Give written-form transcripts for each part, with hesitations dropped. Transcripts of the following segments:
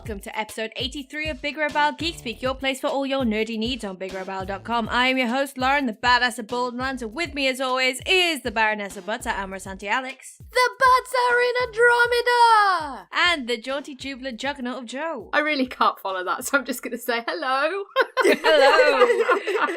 welcome to episode 83 of BigRedBarel Geek Speak, your place for all your nerdy needs on BigRedBarel.com. I am your host, Lauren, the badass of Borderlands, and with me as always is the Baroness of Butts, Amorous Auntie Alex. The butts are in Andromeda! And the jaunty, jubilant juggernaut of Joe. I really can't follow that, so I'm just going to say hello. Hello.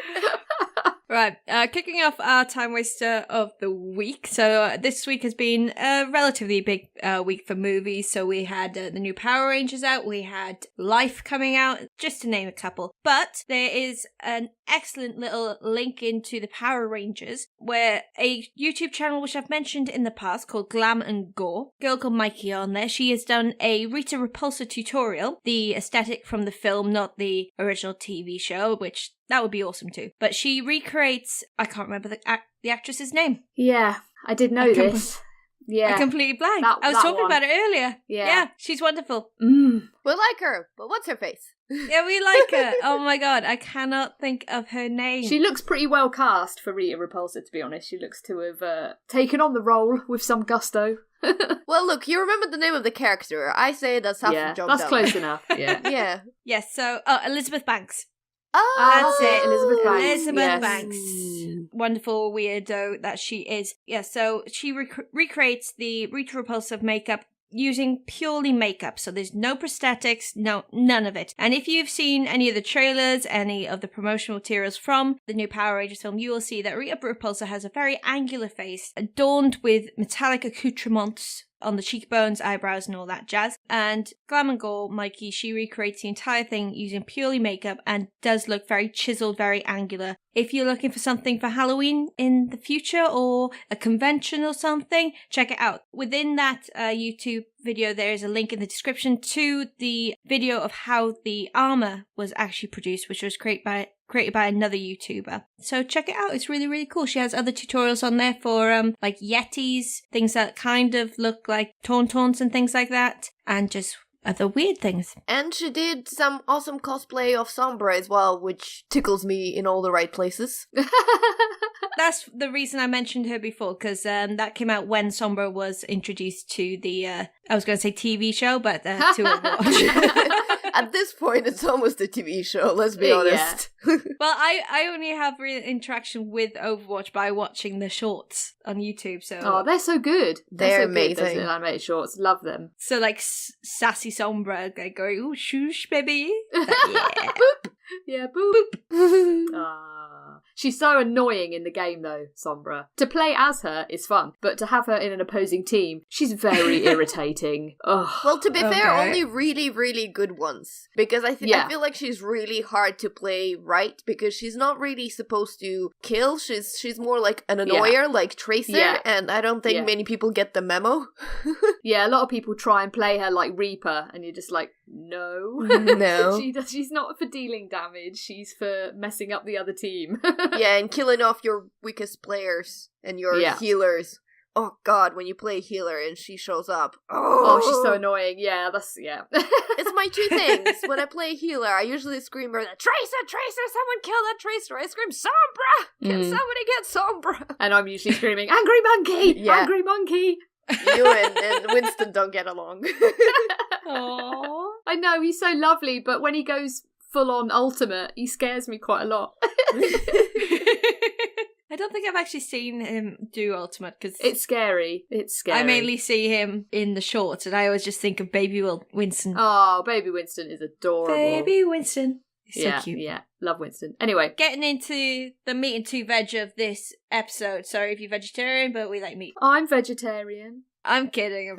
Right, kicking off our time waster of the week. So this week has been a relatively big week for movies. So we had the new Power Rangers out, we had Life coming out, just to name a couple. But there is an excellent little link into the Power Rangers, where a YouTube channel which I've mentioned in the past called Glam and Gore, girl called Mikey on there, she has done a Rita Repulsa tutorial, the aesthetic from the film, not the original TV show, which that would be awesome too. But she recreates, I can't remember the actress's name. Yeah, I did know this. Yeah. I completely blanked. I was talking about it earlier. Yeah, she's wonderful. We like her, but what's her face? Yeah, we like her. Oh my god, I cannot think of her name. She looks pretty well cast for Rita Repulsa, to be honest. She looks to have taken on the role with some gusto. Well, look, you remember the name of the character. I say that's half the job that's done. Close enough. Yeah. Yeah. Yes, so, Elizabeth Banks. Oh, that's it. Elizabeth Banks. Elizabeth Banks. Wonderful weirdo that she is. Yeah, so she recreates the Rita Repulsa makeup using purely makeup. So there's no prosthetics, none of it. And if you've seen any of the trailers, any of the promotional materials from the new Power Rangers film, you will see that Rita Repulsa has a very angular face, adorned with metallic accoutrements on the cheekbones, eyebrows, and all that jazz. And Glam and Gore, Mikey, she recreates the entire thing using purely makeup and does look very chiseled, very angular. If you're looking for something for Halloween in the future or a convention or something, check it out. Within that YouTube video, there is a link in the description to the video of how the armor was actually produced, which was created by another YouTuber. So check it out. It's really, really cool. She has other tutorials on there for like Yetis, things that kind of look like Tauntauns and things like that, and just other weird things. And she did some awesome cosplay of Sombra as well, which tickles me in all the right places. That's the reason I mentioned her before, because that came out when Sombra was introduced to the, I was going to say TV show, but to Overwatch. At this point, it's almost a TV show, let's be honest. Well, I only have real interaction with Overwatch by watching the shorts on YouTube, so... Oh, they're so good. They're so amazing. Good, those animated shorts. Love them. So, like, sassy Sombra, like, going, ooh, shoosh, baby. Yeah. Boop. Yeah, boop. She's so annoying in the game, though, Sombra. To play as her is fun, but to have her in an opposing team, she's very irritating. Ugh. Well, to be fair, only really, really good ones. Because I feel like she's really hard to play right, because she's not really supposed to kill. She's more like an annoyer, like Tracer, and I don't think many people get the memo. Yeah, a lot of people try and play her like Reaper, and you're just like, no. No. She's not for dealing damage, she's for messing up the other team. Yeah, and killing off your weakest players and your healers. Oh god, when you play a healer and she shows up. Oh, she's so annoying. Yeah, It's my two things. When I play a healer, I usually scream, Tracer, someone kill that Tracer. I scream, Sombra! Can somebody get Sombra? And I'm usually screaming, Angry Monkey! Yeah. Angry Monkey! You and Winston don't get along. Aww. I know, he's so lovely, but when he goes full-on ultimate, he scares me quite a lot. I don't think I've actually seen him do ultimate, because it's scary. I mainly see him in the shorts, and I always just think of Baby Winston. Oh, Baby Winston is adorable. Baby Winston. He's so cute. Yeah, love Winston. Anyway. Getting into the meat and two veg of this episode. Sorry if you're vegetarian, but we like meat. I'm vegetarian. I'm kidding.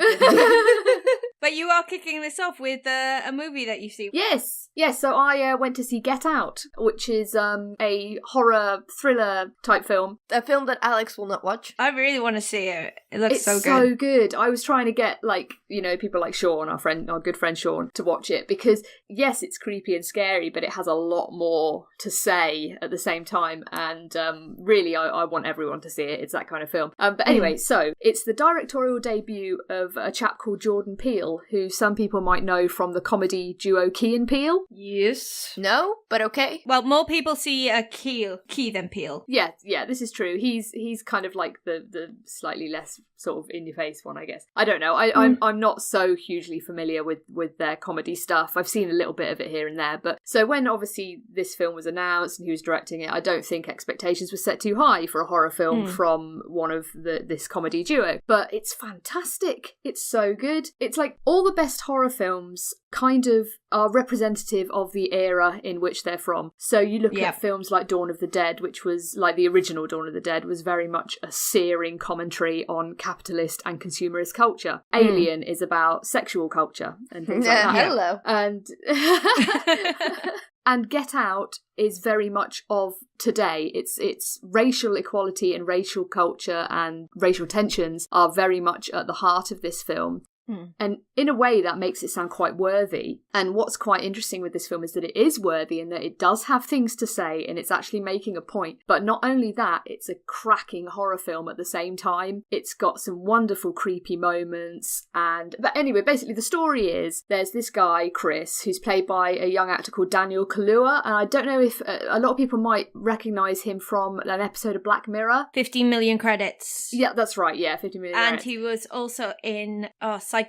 But you are kicking this off with a movie that you've seen. Yes. So I went to see Get Out, which is a horror thriller type film. A film that Alex will not watch. I really want to see it. It looks so good. It's so good. I was trying to get, like, you know, people like Sean, our good friend Sean, to watch it because, yes, it's creepy and scary, but it has a lot more to say at the same time. And really, I want everyone to see it. It's that kind of film. But anyway, so it's the directorial debut of a chap called Jordan Peele, Peele, who some people might know from the comedy duo Key and Peele. Yes. No, but okay. Well, more people see a Key than Peele. Yeah, this is true. He's kind of like the slightly less sort of in-your-face one, I guess. I don't know. I'm not so hugely familiar with their comedy stuff. I've seen a little bit of it here and there. But so when obviously this film was announced and he was directing it, I don't think expectations were set too high for a horror film from one of this comedy duo. But it's fantastic. It's so good. It's like all the best horror films kind of are representative of the era in which they're from. So you look at films like Dawn of the Dead, which was like the original Dawn of the Dead, was very much a searing commentary on capitalist and consumerist culture. Alien is about sexual culture and things like that. Hello. And and Get Out is very much of today. It's racial equality and racial culture and racial tensions are very much at the heart of this film. And in a way that makes it sound quite worthy. And what's quite interesting with this film is that it is worthy and that it does have things to say and it's actually making a point. But not only that, it's a cracking horror film at the same time. It's got some wonderful creepy moments. But anyway, basically the story is there's this guy, Chris, who's played by a young actor called Daniel Kaluuya. And I don't know if a lot of people might recognise him from an episode of Black Mirror. 15 million credits. Yeah, that's right. Yeah, 50 million And credits. he was also in Psychoville.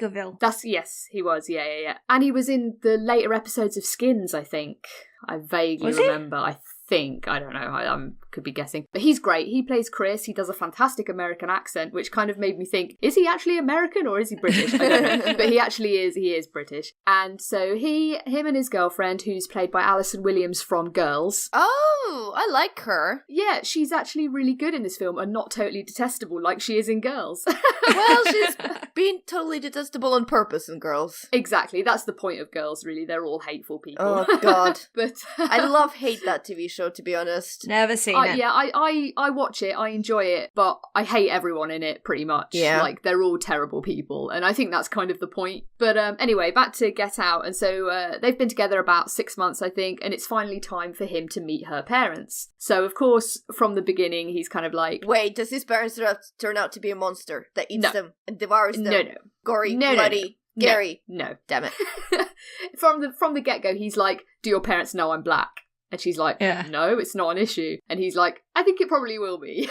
Yes, he was. Yeah. And he was in the later episodes of Skins, I think. I vaguely Was he? remember. I think. I don't know. I could be guessing. But he's great. He plays Chris. He does a fantastic American accent, which kind of made me think, is he actually American or is he British? I don't know. But he actually is. He is British. And so him and his girlfriend, who's played by Alison Williams from Girls. Oh, I like her. Yeah, she's actually really good in this film and not totally detestable like she is in Girls. Well, she's being totally detestable on purpose in Girls. Exactly. That's the point of Girls, really. They're all hateful people. Oh, God. But I hate that TV show, to be honest. Never seen it. Yeah, I watch it, I enjoy it, but I hate everyone in it, pretty much. Yeah. Like, they're all terrible people, and I think that's kind of the point. But anyway, back to Get Out, and so they've been together about 6 months, I think, and it's finally time for him to meet her parents. So, of course, from the beginning, he's kind of like... Wait, does his parents turn out to be a monster that eats them and devours them? No. Gory, bloody, Gary. No. Damn it. From the get-go, he's like, do your parents know I'm black? And she's like, no, it's not an issue. And he's like, I think it probably will be.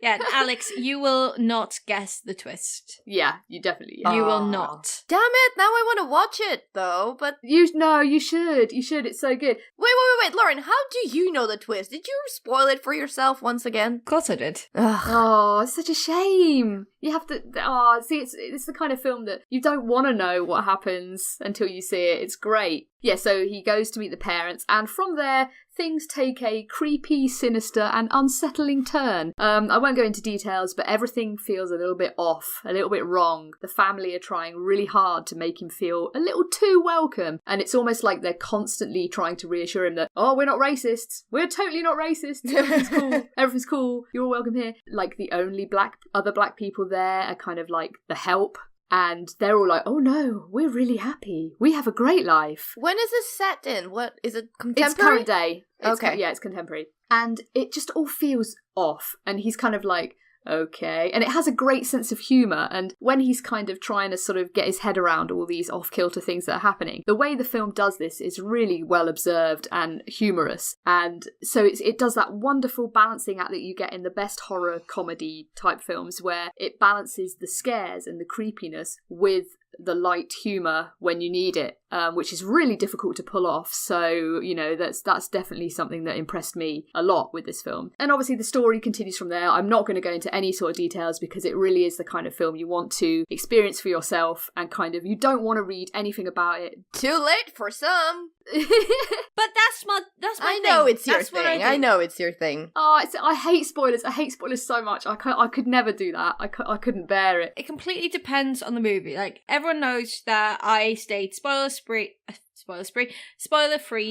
Yeah, Alex, you will not guess the twist. Yeah, you definitely. You will not. Damn it, now I want to watch it, though, but... You should. You should, it's so good. Wait, Lauren, how do you know the twist? Did you spoil it for yourself once again? Of course I did. Ugh. Oh, it's such a shame. You have to... Oh, see, it's the kind of film that you don't want to know what happens until you see it. It's great. Yeah, so he goes to meet the parents, and from there, things take a creepy, sinister, and unsettling turn. I won't go into details, but everything feels a little bit off, a little bit wrong. The family are trying really hard to make him feel a little too welcome, and it's almost like they're constantly trying to reassure him that, oh, we're not racists. We're totally not racist. Everything's cool. Everything's cool. You're all welcome here. Like, the only other black people there are kind of like the help. And they're all like, oh no, we're really happy. We have a great life. When is this set in? What, is it contemporary? It's current day. Okay. It's contemporary. And it just all feels off. And he's kind of like, okay. And it has a great sense of humour. And when he's kind of trying to sort of get his head around all these off-kilter things that are happening, the way the film does this is really well observed and humorous. And so it does that wonderful balancing act that you get in the best horror comedy type films, where it balances the scares and the creepiness with the light humour when you need it, which is really difficult to pull off. So, you know, that's definitely something that impressed me a lot with this film. And obviously the story continues from there. I'm not going to go into any sort of details because it really is the kind of film you want to experience for yourself, and kind of, you don't want to read anything about it. Too late for some. But that's my I thing. know it's your That's what thing. I I know it's your thing. Oh, I hate spoilers. I hate spoilers so much. I could never do that. I couldn't bear it. It completely depends on the movie. Like, everyone knows that I stayed spoiler free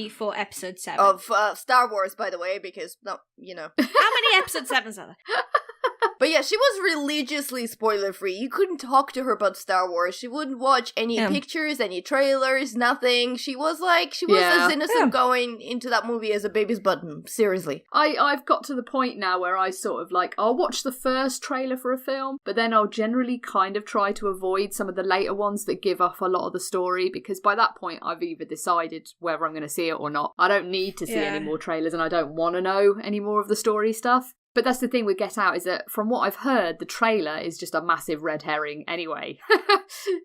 for episode 7. Of Star Wars, by the way, because, no, you know. How many episode 7s are there? But yeah, she was religiously spoiler-free. You couldn't talk to her about Star Wars. She wouldn't watch any pictures, any trailers, nothing. She was as innocent going into that movie as a baby's button. Seriously. I've got to the point now where I sort of I'll watch the first trailer for a film, but then I'll generally kind of try to avoid some of the later ones that give off a lot of the story, because by that point I've either decided whether I'm going to see it or not. I don't need to see any more trailers, and I don't want to know any more of the story stuff. But that's the thing with Get Out, is that from what I've heard, the trailer is just a massive red herring anyway.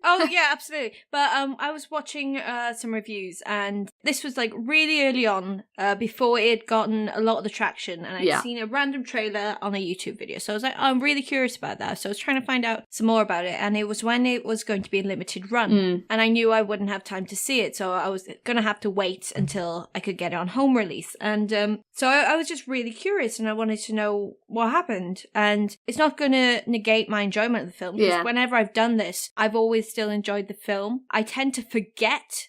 Oh, yeah, absolutely. But I was watching some reviews, and this was really early on, before it had gotten a lot of the traction, and I'd seen a random trailer on a YouTube video. So I was like, I'm really curious about that. So I was trying to find out some more about it, and it was when it was going to be a limited run. And I knew I wouldn't have time to see it, so I was going to have to wait until I could get it on home release. And so I was just really curious, and I wanted to know what happened. And it's not going to negate my enjoyment of the film, because whenever I've done this, I've always still enjoyed the film. I tend to forget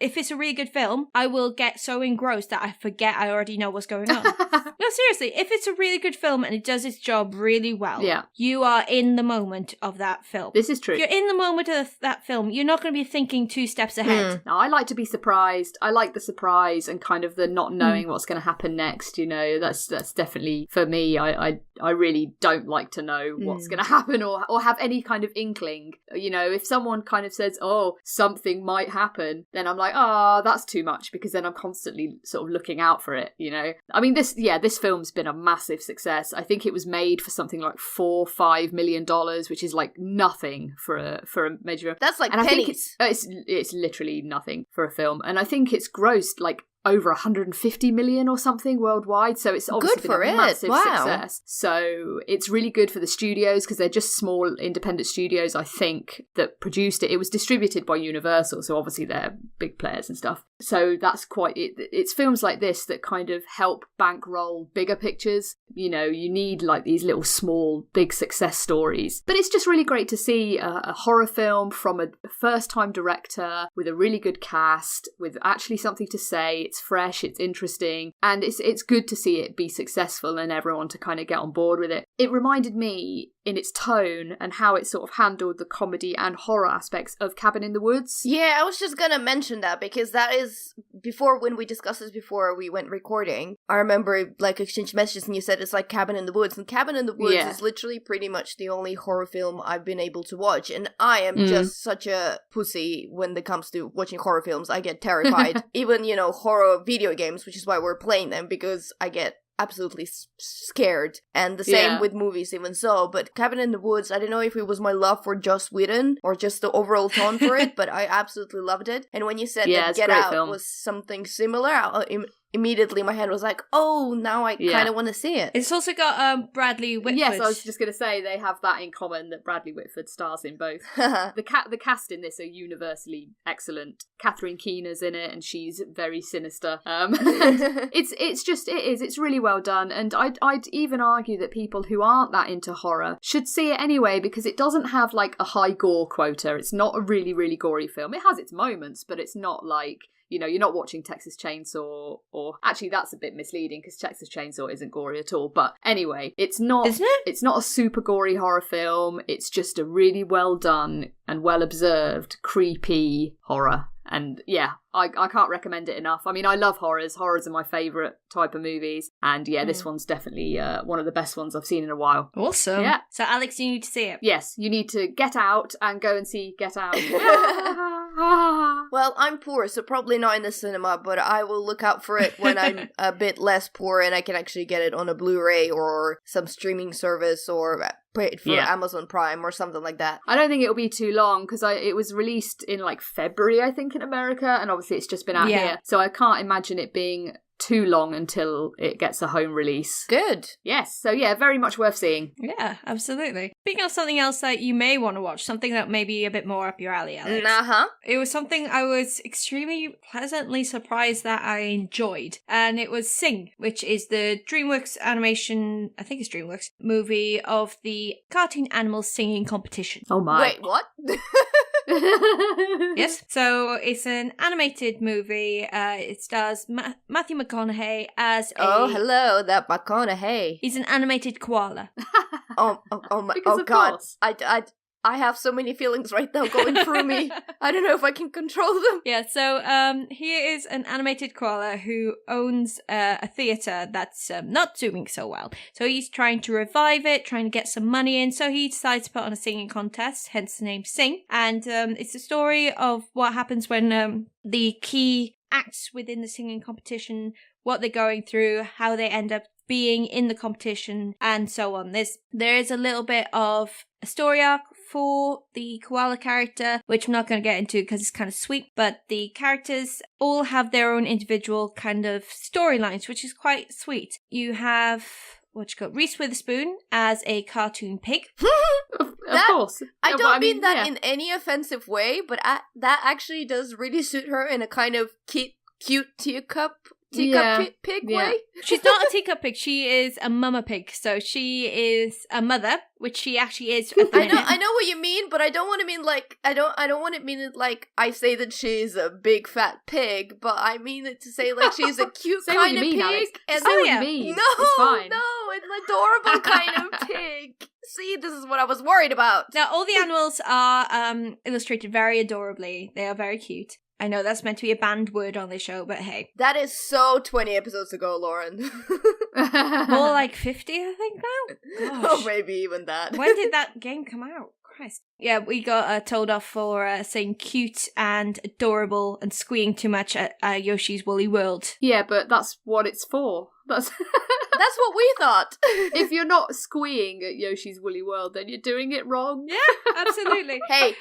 if it's a really good film, I will get so engrossed that I forget I already know what's going on. No, seriously, if it's a really good film and it does its job really well, you are in the moment of that film. This is true. If you're in the moment of that film, you're not going to be thinking 2 steps ahead. No, I like to be surprised. I like the surprise and kind of the not knowing what's going to happen next, That's definitely, for me, I really don't like to know what's going to happen or have any kind of inkling. If someone kind of says, oh, something might happen, then I'm like, oh, that's too much, because then I'm constantly sort of looking out for it, I mean, this film's been a massive success. I think it was made for something like $4-5 million, which is nothing for a major film. That's and pennies. I think it's literally nothing for a film, and I think it's grossed over 150 million or something worldwide, so it's obviously been a massive success. So it's really good for the studios, because they're just small independent studios, I think, that produced it. It was distributed by Universal, so obviously they're big players and stuff. So that's quite it's films like this that kind of help bankroll bigger pictures. You need these little small big success stories. But it's just really great to see a horror film from a first-time director with a really good cast, with actually something to say. It's fresh, it's interesting, and it's good to see it be successful and everyone to kind of get on board with it. It reminded me in its tone and how it sort of handled the comedy and horror aspects of Cabin in the Woods. Yeah, I was just gonna mention that, because that is, when we discussed this before we went recording, I remember exchanged messages and you said it's like Cabin in the Woods, and Cabin in the Woods is literally pretty much the only horror film I've been able to watch, and I am just such a pussy when it comes to watching horror films. I get terrified. Even, horror video games, which is why we're playing them, because I get absolutely scared, and the same with movies even so. But Cabin in the Woods, I don't know if it was my love for Joss Whedon or just the overall tone for it, but I absolutely loved it. And when you said that Get Out was something similar, immediately my head was like, oh, now I kind of want to see it. It's also got Bradley Whitford. Yes, I was just going to say they have that in common, that Bradley Whitford stars in both. The cast in this are universally excellent. Catherine Keener's in it, and she's very sinister. It's really well done, and I'd even argue that people who aren't that into horror should see it anyway, because it doesn't have a high gore quota. It's not a really, really gory film. It has its moments, but it's not you're not watching Texas Chainsaw, or actually that's a bit misleading, because Texas Chainsaw isn't gory at all. But anyway, it's not. Isn't it? It's not a super gory horror film. It's just a really well done and well observed, creepy horror. And yeah, I can't recommend it enough. I mean, I love horrors. Horrors are my favourite type of movies. And yeah, this one's definitely one of the best ones I've seen in a while. Awesome. Yeah. So Alex, you need to see it. Yes, you need to get out and go and see Get Out. Well, I'm poor, so probably not in the cinema, but I will look out for it when I'm a bit less poor and I can actually get it on a Blu-ray or some streaming service, or paid for Amazon Prime or something like that. I don't think it'll be too long, because it was released in February, I think, in America, and obviously it's just been out here, so I can't imagine it being too long until it gets a home release. Good. Yes, so yeah, very much worth seeing. Yeah, absolutely. Speaking of something else that you may want to watch, something that may be a bit more up your alley, Alex. It was something I was extremely pleasantly surprised that I enjoyed, and it was Sing, which is the DreamWorks animation, I think it's DreamWorks, movie of the cartoon animals singing competition. Oh my. Wait, what? Yes, so it's an animated movie. It stars Matthew McConaughey as Oh, hello, that McConaughey. He's an animated koala. Oh God! I have so many feelings right now going through me. I don't know if I can control them. Yeah, so he is an animated koala who owns a theatre that's not doing so well. So he's trying to revive it, trying to get some money in. So he decides to put on a singing contest, hence the name Sing. And it's the story of what happens when the key acts within the singing competition, what they're going through, how they end up being in the competition, and so on. There is a little bit of a story arc for the koala character, which I'm not going to get into because it's kind of sweet, but the characters all have their own individual kind of storylines, which is quite sweet. You have Reese Witherspoon as a cartoon pig. Of course. I don't mean that in any offensive way, but that actually does really suit her in a kind of cute teacup pig way. She's not a teacup pig. She is a mama pig. So she is a mother, which she actually is. I know what you mean, but I don't want to mean like I don't want to mean it like I say that she's a big fat pig, but I mean it to say like she's a cute kind of pig. Alex. And say what you mean. No, it's fine. No, an adorable kind of pig. See, this is what I was worried about. Now, all the animals are illustrated very adorably. They are very cute. I know that's meant to be a banned word on this show, but hey. That is so 20 episodes ago, Lauren. More like 50, I think, now? Gosh. Oh, maybe even that. When did that game come out? Christ. Yeah, we got told off for saying cute and adorable and squeeing too much at Yoshi's Woolly World. Yeah, but that's what it's for. That's what we thought. If you're not squeeing at Yoshi's Woolly World, then you're doing it wrong. Yeah, absolutely. Hey,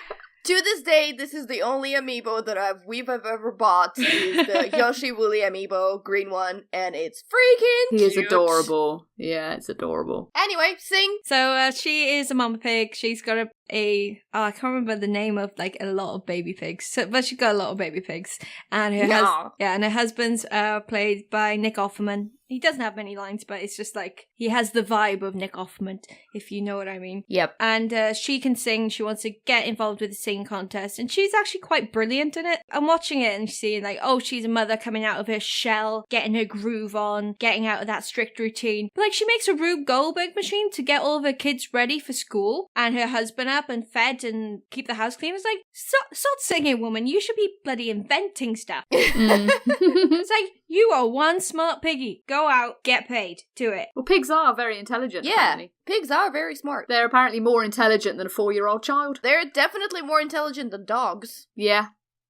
to this day, this is the only amiibo that we've ever bought. Is the Yoshi Woolly amiibo, green one, and it's freaking cute. He is adorable. Yeah, it's adorable. Anyway, Sing. So she is a mama pig. She's got I can't remember the name of like a lot of baby pigs, but she's got a lot of baby pigs, and her husband's played by Nick Offerman. He doesn't have many lines, but it's just like he has the vibe of Nick Offerman, if you know what I mean. Yep. And she can sing. She wants to get involved with the singing contest, and she's actually quite brilliant in it. I'm watching it and seeing like, oh, she's a mother coming out of her shell, getting her groove on, getting out of that strict routine. But like, she makes a Rube Goldberg machine to get all of her kids ready for school, and her husband up and fed and keep the house clean. It's like, stop singing, woman. You should be bloody inventing stuff. It's like, you are one smart piggy. Go out, get paid, do it. Well, pigs are very intelligent. Yeah, apparently. Pigs are very smart. They're apparently more intelligent than a 4-year-old child. They're definitely more intelligent than dogs. Yeah.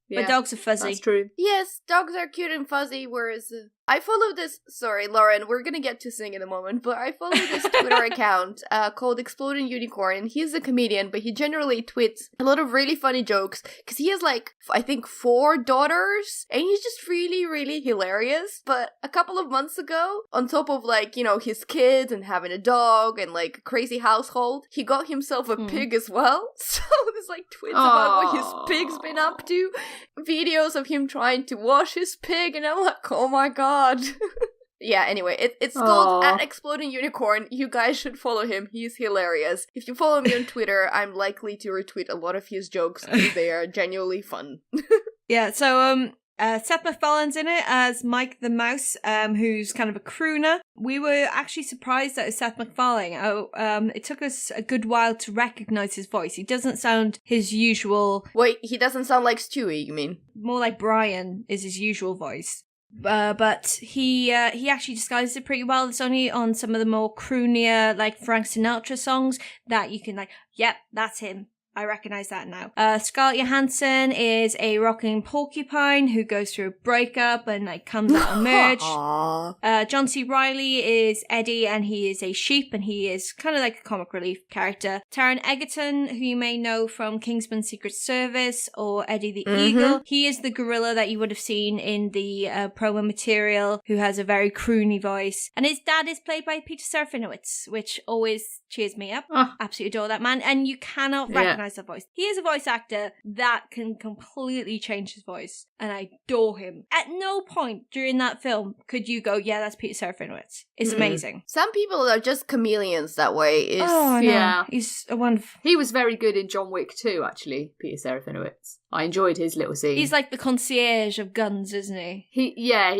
But dogs are fuzzy. That's true. Yes, dogs are cute and fuzzy, whereas I follow this, sorry, Lauren, we're gonna get to Sing in a moment, but I follow this Twitter account called Exploding Unicorn. He's a comedian, but he generally tweets a lot of really funny jokes, because he has like, I think 4 daughters, and he's just really, really hilarious. But a couple of months ago, on top of like, you know, his kids and having a dog and like a crazy household, he got himself a pig as well. So there's like tweets about what his pig's been up to, videos of him trying to wash his pig, and I'm like, oh my god. Yeah, anyway, it's called @Exploding Unicorn. You guys should follow him. He's hilarious. If you follow me on Twitter, I'm likely to retweet a lot of his jokes because they are genuinely fun. Yeah, so Seth MacFarlane's in it as Mike the Mouse, who's kind of a crooner. We were actually surprised that it was Seth MacFarlane. It took us a good while to recognize his voice. He doesn't sound his usual... Wait, he doesn't sound like Stewie, you mean? More like Brian is his usual voice. But he actually disguises it pretty well. It's only on some of the more croonier, like Frank Sinatra songs that you can like, yep, that's him. I recognize that now. Scarlett Johansson is a rocking porcupine who goes through a breakup and like comes out emerged. John C. Reilly is Eddie, and he is a sheep, and he is kind of like a comic relief character. Taron Egerton, who you may know from Kingsman Secret Service or Eddie the Eagle, he is the gorilla that you would have seen in the promo material, who has a very croony voice. And his dad is played by Peter Serafinowicz, which always cheers me up. Absolutely adore that man, and you cannot recognize the voice. He is a voice actor that can completely change his voice, and I adore him. At no point during that film could you go, yeah, that's Peter Serafinowicz. It's amazing. Some people are just chameleons that way. Yeah. He's a wonderful... He was very good in John Wick too, actually, Peter Serafinowicz. I enjoyed his little scene. He's like the concierge of guns, isn't he? Yeah.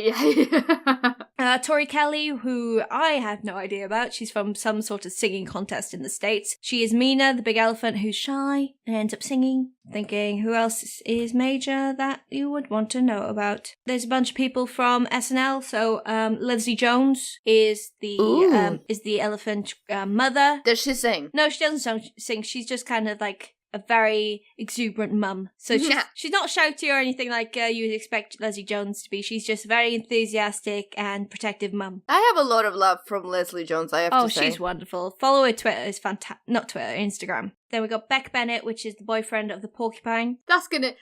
Tori Kelly, who I have no idea about. She's from some sort of singing contest in the States. She is Mina, the big elephant who's shy and ends up singing. Thinking, who else is major that you would want to know about? There's a bunch of people from SNL. So Leslie Jones is the elephant mother. Does she sing? No, she doesn't sing. She's just kind of like a very exuberant mum. So she's not shouty or anything like you would expect Leslie Jones to be. She's just a very enthusiastic and protective mum. I have a lot of love from Leslie Jones, I have to say. Oh, she's wonderful. Follow her Twitter. It's fantastic. Not Twitter, Instagram. Then we got Beck Bennett, which is the boyfriend of the porcupine. That's gonna...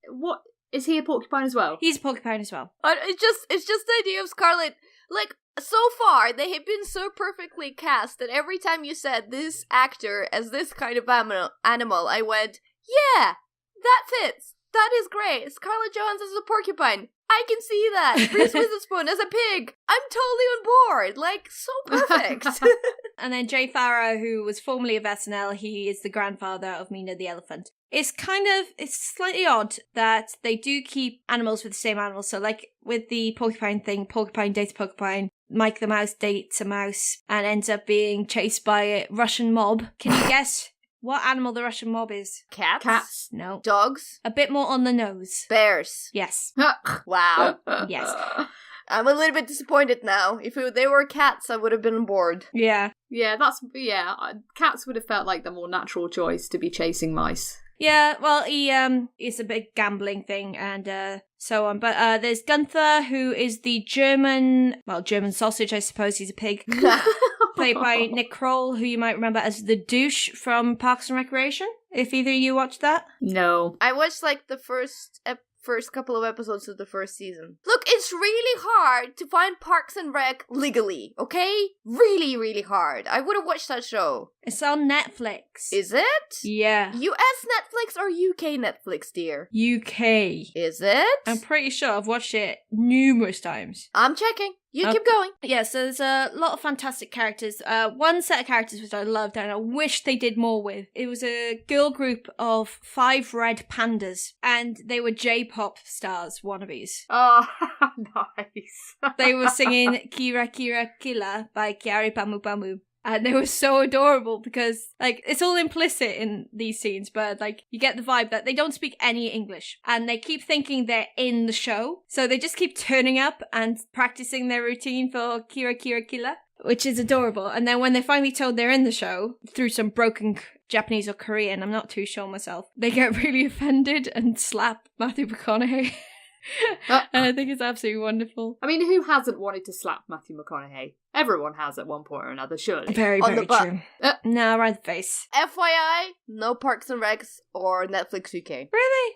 What... Is he a porcupine as well? He's a porcupine as well. It's just the idea of Scarlet... Like, so far, they have been so perfectly cast that every time you said this actor as this kind of animal, I went, yeah, that fits. That is great. Scarlett Johansson as a porcupine. I can see that. Reese Witherspoon as a pig. I'm totally on board. Like, so perfect. And then Jay Farrow, who was formerly of SNL, he is the grandfather of Mina the elephant. It's slightly odd that they do keep animals with the same animals. So like with the porcupine thing, porcupine dates porcupine, Mike the mouse dates a mouse and ends up being chased by a Russian mob. Can you guess what animal the Russian mob is? Cats? No. Dogs? A bit more on the nose. Bears? Yes. Wow. Yes. I'm a little bit disappointed now. If they were cats, I would have been on board. Yeah. Yeah, cats would have felt like the more natural choice to be chasing mice. Yeah, well, it's a big gambling thing and so on. But there's Gunther, who is the German sausage, I suppose. He's a pig. Played by Nick Kroll, who you might remember as the douche from Parks and Recreation, if either of you watched that. No. I watched like the first couple of episodes of the first season. Look, it's really hard to find Parks and Rec legally, okay? Really, really hard. I would have watched that show. It's on Netflix. Is it? Yeah. US Netflix or UK Netflix, dear? UK. Is it? I'm pretty sure I've watched it numerous times. I'm checking. You keep going. Yeah, so there's a lot of fantastic characters. One set of characters which I loved and I wish they did more with. It was a girl group of 5 red pandas and they were J-pop stars, wannabes. Oh, nice. They were singing Kira Kira Killa by Kiari Pamu Pamu. And they were so adorable because, like, it's all implicit in these scenes, but, like, you get the vibe that they don't speak any English. And they keep thinking they're in the show. So they just keep turning up and practicing their routine for Kira Kira Killa, which is adorable. And then when they're finally told they're in the show, through some broken Japanese or Korean, I'm not too sure myself, they get really offended and slap Matthew McConaughey. And I think it's absolutely wonderful. I mean, who hasn't wanted to slap Matthew McConaughey? Everyone has at one point or another, surely. Very, very true. No, right in the face. FYI, no Parks and Recs or Netflix UK. Really?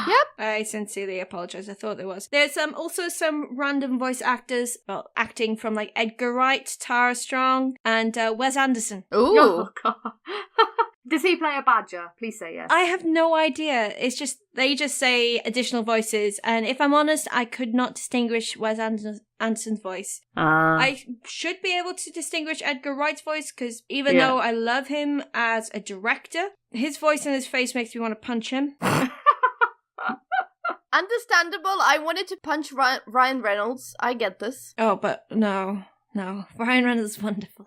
Yep. I sincerely apologize. I thought there was. There's also some random voice actors, acting from like Edgar Wright, Tara Strong, and Wes Anderson. Ooh. Oh, God. Does he play a badger? Please say yes. I have no idea. It's just, they just say additional voices. And if I'm honest, I could not distinguish Wes Anderson's voice. I should be able to distinguish Edgar Wright's voice because even though I love him as a director, his voice and his face makes me want to punch him. Understandable. I wanted to punch Ryan Reynolds. I get this. Oh, but no. Ryan Reynolds is wonderful.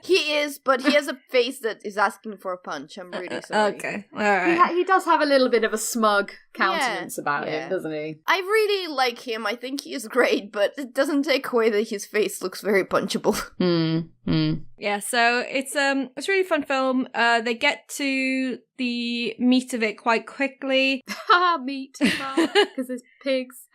He is, but he has a face that is asking for a punch. I'm really sorry. Okay, all right. He does have a little bit of a smug countenance about him, doesn't he? I really like him. I think he is great, but it doesn't take away that his face looks very punchable. Yeah, so it's a really fun film. They get to the meat of it quite quickly. Meat, because it's pigs.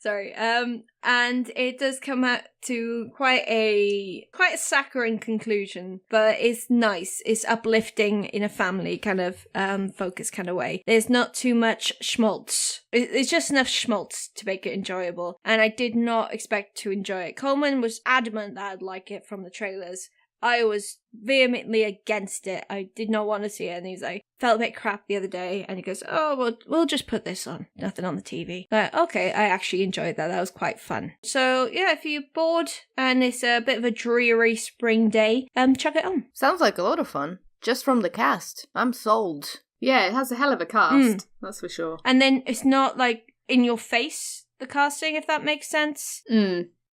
Sorry. And it does come out to quite a saccharine conclusion, but it's nice. It's uplifting in a family kind of focus kind of way. There's not too much schmaltz. It's just enough schmaltz to make it enjoyable. And I did not expect to enjoy it. Coleman was adamant that I'd like it from the trailers. I was vehemently against it. I did not want to see it. And he's like, felt a bit crap the other day. And he goes, oh, well, we'll just put this on. Nothing on the TV. But okay, I actually enjoyed that. That was quite fun. So yeah, if you're bored and it's a bit of a dreary spring day, chuck it on. Sounds like a lot of fun. Just from the cast. I'm sold. Yeah, it has a hell of a cast. That's for sure. And then it's not like in your face. the casting, if that makes sense.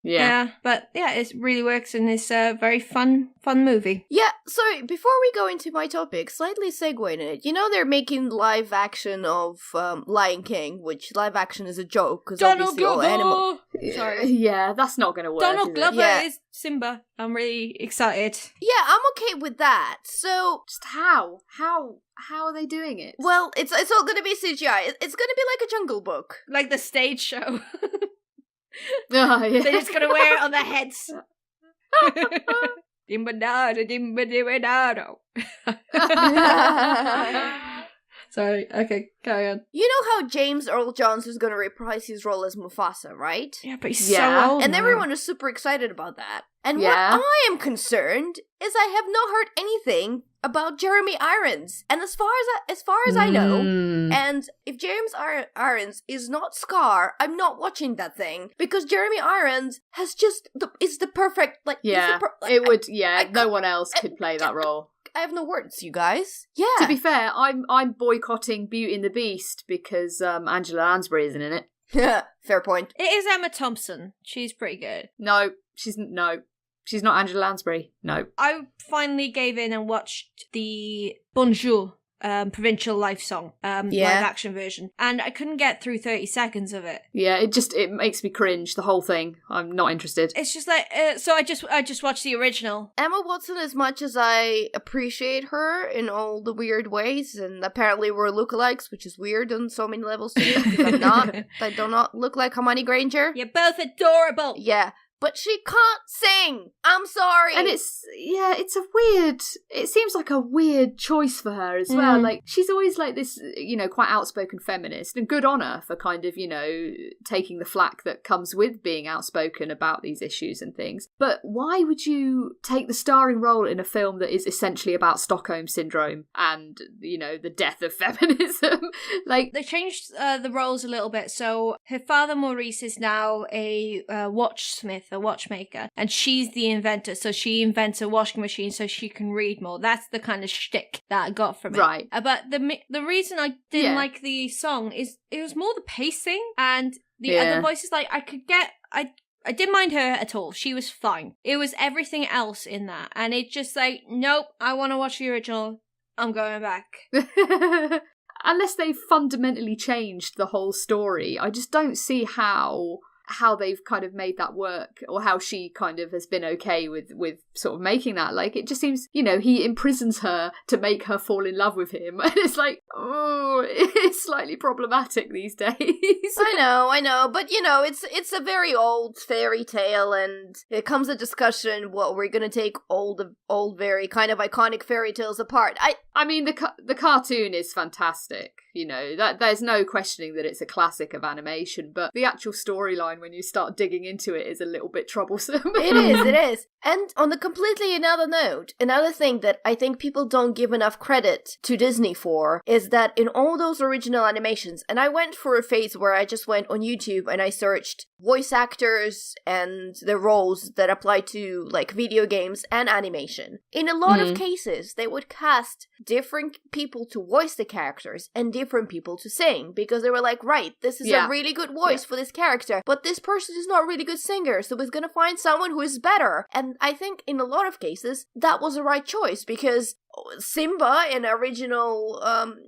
Yeah. But yeah, it really works and it's a very fun movie. Yeah, so before we go into my topic, slightly segueing it, you know they're making live action of Lion King, which live action is a joke, because obviously all animals... Sorry. Yeah, that's not going to work. Donald Glover Yeah. is Simba. I'm really excited. Yeah, I'm okay with that. So... Just how? How are they doing it? Well, it's all going to be CGI. It's going to be like a Jungle Book. Like the stage show. Oh, yeah. They're just going to wear it on their heads. Dimbadado, dimbadado. Sorry, okay, carry on. You know how James Earl Jones is going to reprise his role as Mufasa, right? Yeah, but he's Yeah. so old And now. everyone is super excited about that. And Yeah. what I am concerned is I have not heard anything about Jeremy Irons. And as far as I know, and if James Irons is not Scar, I'm not watching that thing, because Jeremy Irons has just is the perfect Yeah, it would. Yeah, no one else could play that role. I have no words, you guys. Yeah. To be fair, I'm boycotting Beauty and the Beast because Angela Lansbury isn't in it. Fair point. It is Emma Thompson. She's pretty good. No, she's not Angela Lansbury. No. I finally gave in and watched the Bonjour Provincial Life song live action version, and I couldn't get through 30 seconds of it. Yeah, it makes me cringe, the whole thing. I'm not interested. It's just like so I just watched the original. Emma Watson, as much as I appreciate her in all the weird ways, and apparently we're lookalikes, which is weird on so many levels to me, because I'm not. I do not look like Hermione Granger. You're both adorable. Yeah. But she can't sing. I'm sorry. And it seems like a weird choice for her as well. Like, she's always like this, quite outspoken feminist, and good on her for kind of, taking the flack that comes with being outspoken about these issues and things. But why would you take the starring role in a film that is essentially about Stockholm Syndrome and, the death of feminism? Like, they changed the roles a little bit. So her father, Maurice, is now a watchsmith, a watchmaker, and she's the inventor, so she invents a washing machine so she can read more. That's the kind of shtick that I got from it. Right. But the reason I didn't like the song is it was more the pacing and the other voices. Like, I didn't mind her at all. She was fine. It was everything else in that, and it just like, nope, I want to watch the original. I'm going back. Unless they've fundamentally changed the whole story, I just don't see how they've kind of made that work, or how she kind of has been okay with sort of making that. Like, it just seems, he imprisons her to make her fall in love with him, and it's like, oh, it's slightly problematic these days. I know, but it's a very old fairy tale, and it comes a discussion what we're gonna take old very kind of iconic fairy tales apart. I mean, the cartoon is fantastic. That there's no questioning that it's a classic of animation, but the actual storyline, when you start digging into it, is a little bit troublesome. It is. And on a completely another note, another thing that I think people don't give enough credit to Disney for is that in all those original animations, and I went for a phase where I just went on YouTube and I searched voice actors and their roles that apply to like video games and animation. In a lot of cases, they would cast different people to voice the characters and different people to sing, because they were like, right, this is a really good voice for this character, but this person is not a really good singer, so we're gonna find someone who is better. And I think in a lot of cases, that was the right choice, because Simba in original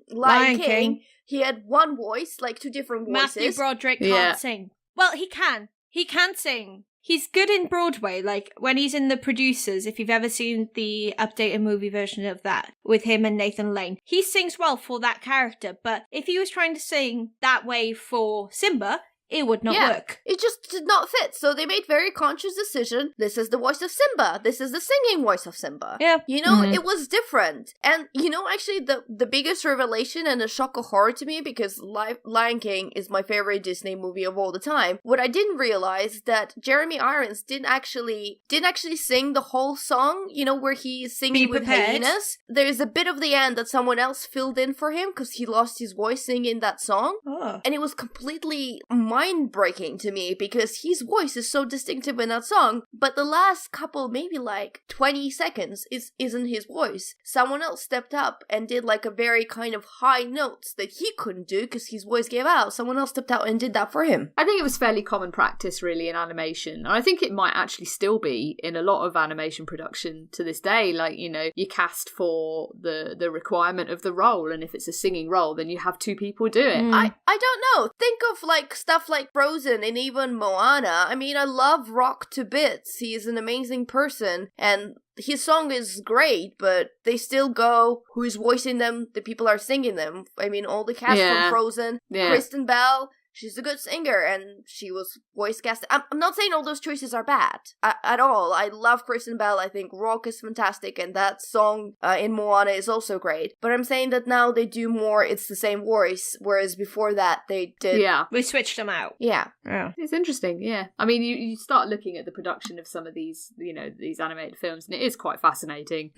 Lion King, he had one voice, like two different voices. Matthew Broderick can't sing. Well, he can. He can sing. He's good in Broadway, like when he's in The Producers, if you've ever seen the updated movie version of that, with him and Nathan Lane. He sings well for that character, but if he was trying to sing that way for Simba, it would not work. It just did not fit. So they made very conscious decision. This is the voice of Simba. This is the singing voice of Simba. Yeah. It was different. And, actually the biggest revelation and a shock of horror to me, because Lion King is my favorite Disney movie of all the time. What I didn't realize that Jeremy Irons didn't actually sing the whole song, where he's singing with hyenas. There's a bit of the end that someone else filled in for him because he lost his voice singing that song. Oh. And it was completely mind mind-breaking to me because his voice is so distinctive in that song, but the last couple, maybe like 20 seconds isn't his voice. Someone else stepped up and did like a very kind of high notes that he couldn't do because his voice gave out. Someone else stepped out and did that for him. I think it was fairly common practice really in animation, and I think it might actually still be in a lot of animation production to this day. Like, you know, you cast for the requirement of the role, and if it's a singing role, then you have two people do it. I don't know. Think of like stuff like Frozen and even Moana. I mean, I love Rock to bits. He is an amazing person, and his song is great, but they still go, who's voicing them? The people are singing them. I mean, all the cast from Frozen, Kristen Bell, she's a good singer, and she was voice cast. I'm not saying all those choices are bad at all. I love Kristen Bell. I think Rock is fantastic, and that song in Moana is also great. But I'm saying that now they do more, it's the same voice, whereas before that they did... Yeah. We switched them out. Yeah. It's interesting, yeah. I mean, you start looking at the production of some of these, you know, these animated films, and it is quite fascinating.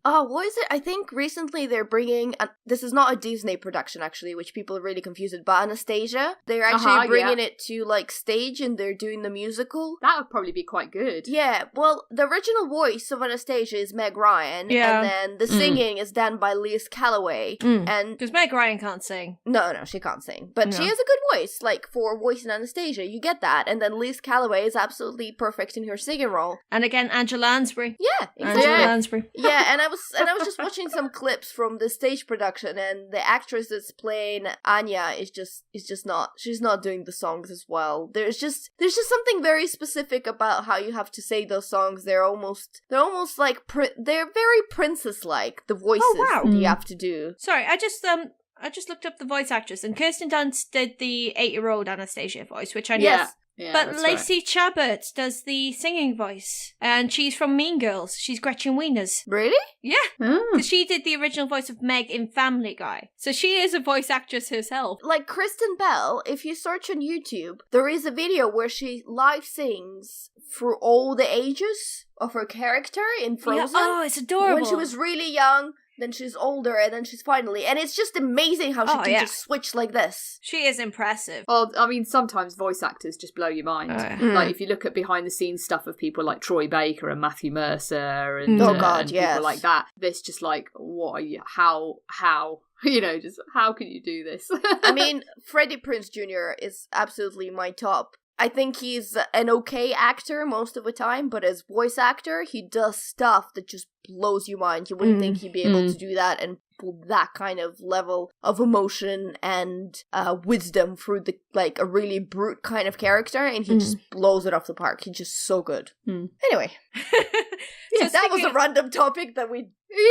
Oh, what is it? I think recently they're bringing... this is not a Disney production, actually, which people are really confused with, but Anastasia... They're actually bringing it to, like, stage, and they're doing the musical. That would probably be quite good. Yeah, well, the original voice of Anastasia is Meg Ryan, and then the singing is done by Liz Calloway. And because Meg Ryan can't sing. No, she can't sing. But she has a good voice, like, for voicing Anastasia. You get that. And then Liz Calloway is absolutely perfect in her singing role. And again, Angela Lansbury. Yeah, exactly. Angela Lansbury. Yeah, and I was just watching some clips from the stage production, and the actress that's playing Anya is just not... She's not doing the songs as well. There's just something very specific about how you have to say those songs. They're almost like they're very princess-like, the voices that you have to do. Sorry, I just looked up the voice actress, and Kirsten Dunst did the 8-year-old Anastasia voice, which I know. Yeah. Yeah, but Lacey Chabot does the singing voice, and she's from Mean Girls. She's Gretchen Wieners. Really? Yeah, because she did the original voice of Meg in Family Guy. So she is a voice actress herself. Like Kristen Bell, if you search on YouTube, there is a video where she live sings through all the ages of her character in Frozen. Yeah. Oh, it's adorable. When she was really young, then she's older, and then she's finally... And it's just amazing how she can just switch like this. She is impressive. Well, I mean, sometimes voice actors just blow your mind. Like, if you look at behind-the-scenes stuff of people like Troy Baker and Matthew Mercer and, and people like that, there's just like, what are you... How... You know, just how can you do this? I mean, Freddie Prinze Jr. is absolutely my top. I think he's an okay actor most of the time, but as voice actor, he does stuff that just blows your mind. You wouldn't think he'd be able to do that and pull that kind of level of emotion and wisdom through like a really brute kind of character, and he just blows it off the park. He's just so good. Anyway. So that was a random topic that we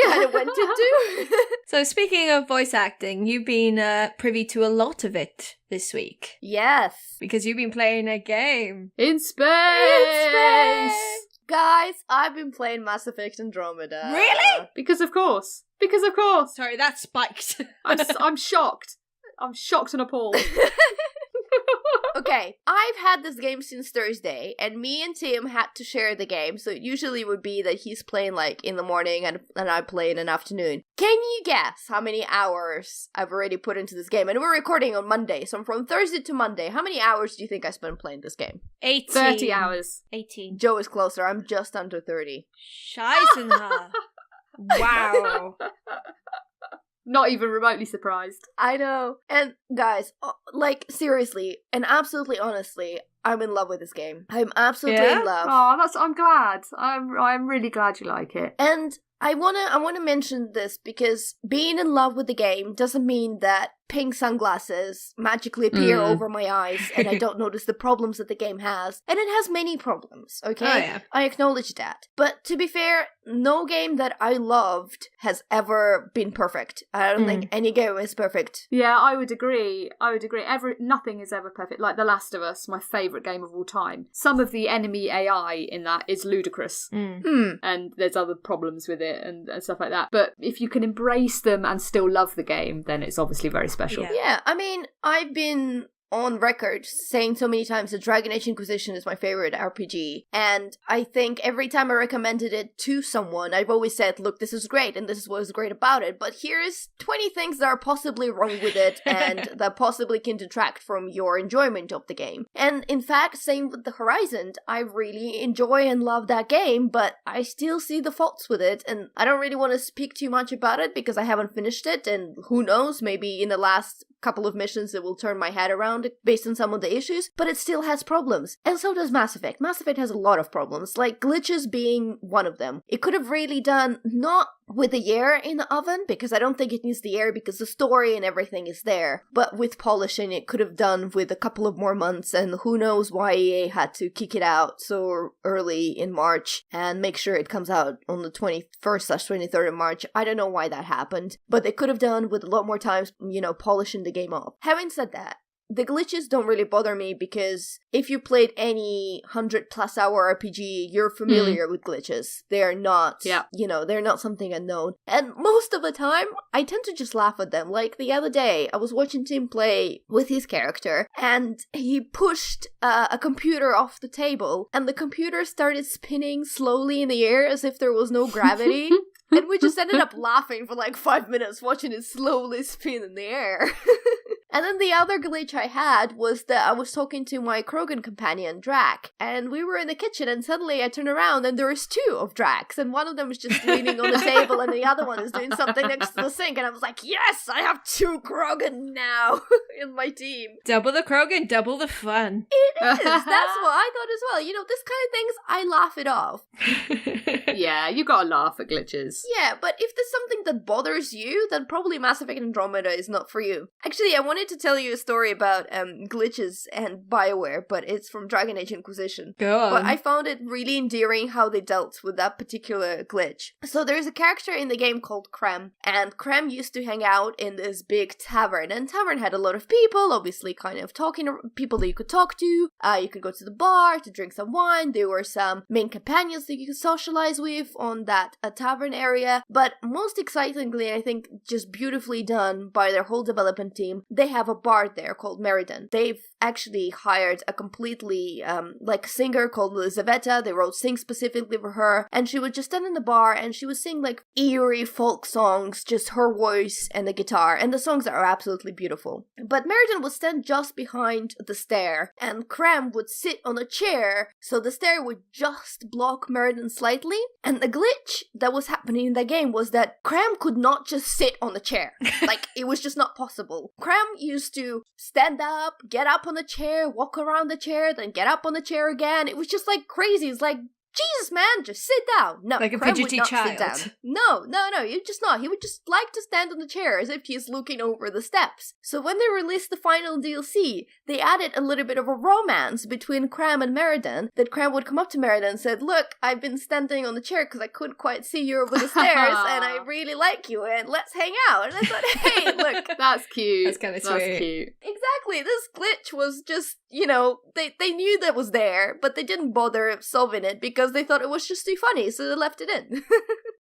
kind of went into. So speaking of voice acting, you've been privy to a lot of it this week. Yes. Because you've been playing a game. In space! Guys, I've been playing Mass Effect Andromeda. Really? Because of course. Sorry, that spiked. I'm shocked. I'm shocked and appalled. Okay, I've had this game since Thursday, and me and Tim had to share the game, so it usually would be that he's playing, like, in the morning, and I play in an afternoon. Can you guess how many hours I've already put into this game? And we're recording on Monday, so from Thursday to Monday, how many hours do you think I spent playing this game? 18. 30 hours. 18. Joe is closer, I'm just under 30. Scheißenha. Wow. Not even remotely surprised. I know. And guys, like, seriously, and absolutely honestly, I'm in love with this game. I'm absolutely in love. Oh, I'm glad. I'm really glad you like it. And I wanna mention this because being in love with the game doesn't mean that pink sunglasses magically appear over my eyes and I don't notice the problems that the game has. And it has many problems, okay? Oh, yeah. I acknowledge that. But to be fair, no game that I loved has ever been perfect. I don't think any game is perfect. Yeah, I would agree. Nothing is ever perfect. Like The Last of Us, my favourite game of all time. Some of the enemy AI in that is ludicrous. And there's other problems with it and stuff like that. But if you can embrace them and still love the game, then it's obviously very special. Yeah, I mean, I've been on record saying so many times that Dragon Age Inquisition is my favorite RPG. And I think every time I recommended it to someone, I've always said, look, this is great and this is what is great about it, but here's 20 things that are possibly wrong with it and that possibly can detract from your enjoyment of the game. And in fact, same with the Horizon. I really enjoy and love that game, but I still see the faults with it, and I don't really want to speak too much about it because I haven't finished it, and who knows, maybe in the last couple of missions it will turn my head around based on some of the issues, but it still has problems. And so does Mass Effect. Mass Effect has a lot of problems, like glitches being one of them. It could have really done, not with a year in the oven, because I don't think it needs the year because the story and everything is there, but with polishing it could have done with a couple of more months, and who knows why EA had to kick it out so early in March and make sure it comes out on the 21st/23rd of March. I don't know why that happened, but they could have done with a lot more time, polishing the game off. Having said that, the glitches don't really bother me because if you played any 100+ hour RPG, you're familiar with glitches. They're not, they're not something unknown. And most of the time, I tend to just laugh at them. Like the other day, I was watching Tim play with his character, and he pushed a computer off the table, and the computer started spinning slowly in the air as if there was no gravity. And we just ended up laughing for like 5 minutes watching it slowly spin in the air. And then the other glitch I had was that I was talking to my Krogan companion, Drac, and we were in the kitchen, and suddenly I turn around and there was 2 of Dracs, and one of them is just leaning on the table and the other one is doing something next to the sink, and I was like, yes, I have 2 Krogan now in my team. Double the Krogan, double the fun. It is. That's what I thought as well. This kind of things, I laugh it off. Yeah, you gotta laugh at glitches. Yeah, but if there's something that bothers you, then probably Mass Effect Andromeda is not for you. Actually, I wanted to tell you a story about glitches and BioWare, but it's from Dragon Age Inquisition. Go on. But I found it really endearing how they dealt with that particular glitch. So there's a character in the game called Krem, and Krem used to hang out in this big tavern, and tavern had a lot of people, obviously kind of people that you could talk to. You could go to the bar to drink some wine. There were some main companions that you could socialize with on that tavern area. But most excitingly, I think just beautifully done by their whole development team, they have a bard there called Meriden. They've actually hired a completely singer called Elizaveta. They wrote Sing specifically for her, and she would just stand in the bar and she would sing like eerie folk songs, just her voice and the guitar, and the songs are absolutely beautiful. But Meriden would stand just behind the stair, and Krem would sit on a chair, so the stair would just block Meriden slightly, and the glitch that was happening in the game was that Krem could not just sit on the chair. Like, it was just not possible. Krem used to stand up, get up on the chair, walk around the chair, then get up on the chair again. It was just like crazy. It's like, Jesus, man, just sit down. No, like a Krem fidgety would not child. sit down. No, you'd just not. He would just like to stand on the chair as if he's looking over the steps. So when they released the final DLC, they added a little bit of a romance between Krem and Meriden, that Krem would come up to Meriden and said, look, I've been standing on the chair because I couldn't quite see you over the stairs, and I really like you, and let's hang out. And I thought, hey, look. That's cute. That's kind of sweet. That's cute. Exactly. This glitch was just, they knew that was there, but they didn't bother solving it because they thought it was just too funny, so they left it in.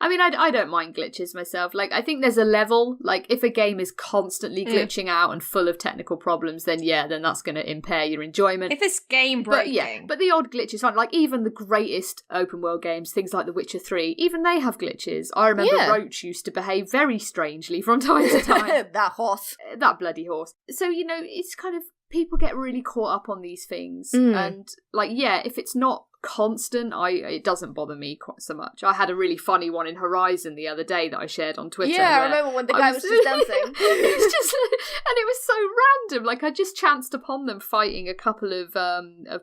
I mean, I don't mind glitches myself. Like, I think there's a level, like, if a game is constantly glitching out and full of technical problems, then that's going to impair your enjoyment. If it's game breaking. But the odd glitch is fine. Like, even the greatest open world games, things like The Witcher 3, even they have glitches. I remember Roach used to behave very strangely from time to time. That horse. That bloody horse. So, it's kind of, people get really caught up on these things. And, if it's not constant, it doesn't bother me quite so much. I had a really funny one in Horizon the other day that I shared on Twitter. Yeah, I remember when the guy was just dancing. It's just, and it was so random. Like, I just chanced upon them fighting a couple of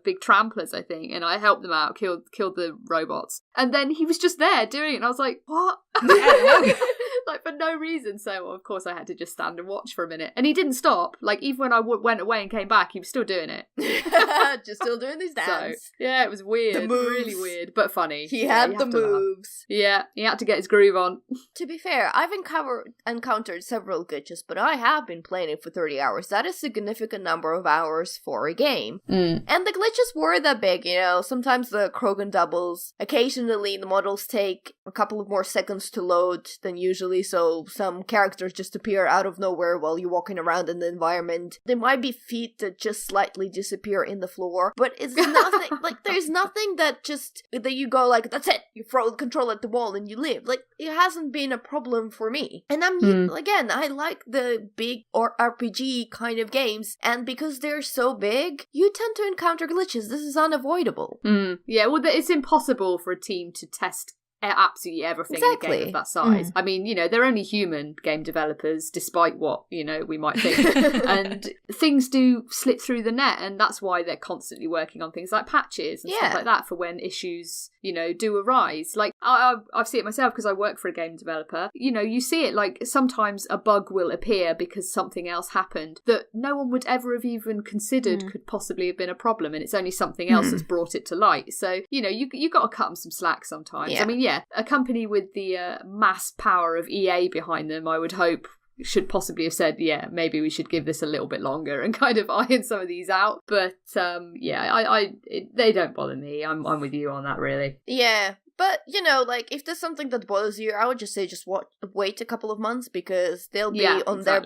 big tramplers, I think, and I helped them out, killed the robots, and then he was just there doing it, and I was like, what? Like, for no reason. So of course I had to just stand and watch for a minute, and he didn't stop. Like, even when I went away and came back, he was still doing it. Just still doing these dance. So, yeah, it was weird. The moves. Really weird, but funny. He had the moves. Yeah, he had to get his groove on. To be fair, I've encountered several glitches, but I have been playing it for 30 hours. That is a significant number of hours for a game. And the glitches were that big, Sometimes the Krogan doubles. Occasionally, the models take a couple of more seconds to load than usually usually, so some characters just appear out of nowhere while you're walking around in the environment. There might be feet that just slightly disappear in the floor, but it's nothing, like, there's nothing that you go like, that's it, you throw the controller at the wall and you live. Like, it hasn't been a problem for me. And again, I like the big or RPG kind of games, and because they're so big, you tend to encounter glitches. This is unavoidable. Yeah, well, it's impossible for a team to test absolutely everything in a game of that size. I mean, they're only human game developers, despite what, we might think. And things do slip through the net, and that's why they're constantly working on things like patches and stuff like that for when issues, do arise. Like, I've seen it myself because I work for a game developer. You see it, like, sometimes a bug will appear because something else happened that no one would ever have even considered could possibly have been a problem, and it's only something else that's brought it to light. So, you got to cut them some slack sometimes. I mean, a company with the mass power of EA behind them, I would hope, should possibly have said, maybe we should give this a little bit longer and kind of iron some of these out. But they don't bother me. I'm with you on that, really. Yeah. But, like, if there's something that bothers you, I would just say wait a couple of months, because they'll be on their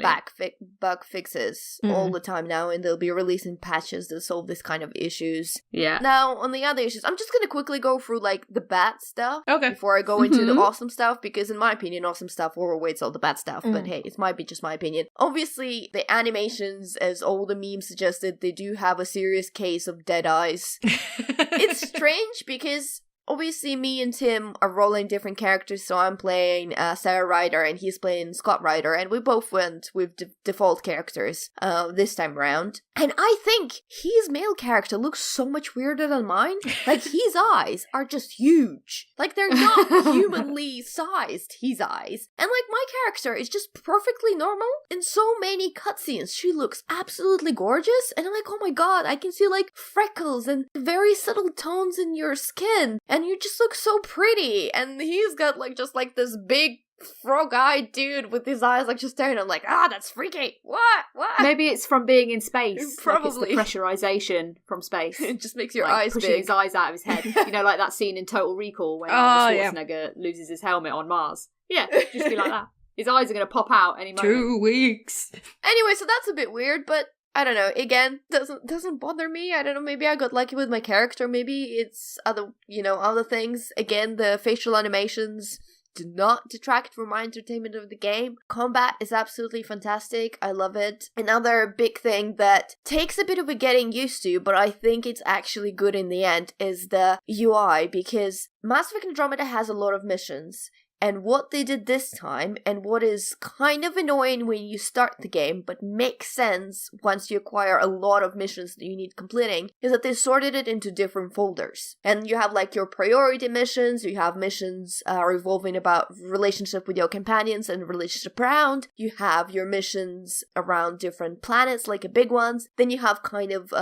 bug fixes all the time now, and they'll be releasing patches that solve this kind of issues. Yeah. Now, on the other issues, I'm just going to quickly go through, like, the bad stuff before I go into the awesome stuff, because in my opinion, awesome stuff overweights all the bad stuff, but hey, it might be just my opinion. Obviously, the animations, as all the memes suggested, they do have a serious case of dead eyes. It's strange, because obviously, me and Tim are rolling different characters, so I'm playing Sarah Ryder and he's playing Scott Ryder, and we both went with default characters this time around. And I think his male character looks so much weirder than mine. Like, his eyes are just huge. Like, they're not humanly sized, his eyes. And, like, my character is just perfectly normal. In so many cutscenes, she looks absolutely gorgeous, and I'm like, oh my god, I can see, like, freckles and very subtle tones in your skin, and you just look so pretty. And he's got, like, just, like, this big frog-eyed dude with his eyes, like, just staring. I'm like, that's freaky. What? Maybe it's from being in space. Probably. Like, it's the pressurization from space. It just makes your like, eyes pushing big. his eyes out of his head. Like that scene in Total Recall when Schwarzenegger loses his helmet on Mars. Yeah, just be like that. His eyes are going to pop out any moment. 2 weeks. Anyway, so that's a bit weird, but I don't know. Again, doesn't bother me. I don't know. Maybe I got lucky with my character. Maybe it's other things. Again, the facial animations do not detract from my entertainment of the game. Combat is absolutely fantastic. I love it. Another big thing that takes a bit of a getting used to, but I think it's actually good in the end, is the UI, because Mass Effect Andromeda has a lot of missions. And what they did this time, and what is kind of annoying when you start the game, but makes sense once you acquire a lot of missions that you need completing, is that they sorted it into different folders. And you have, like, your priority missions, you have missions revolving about relationship with your companions and relationship around, you have your missions around different planets, like the big ones, then you have kind of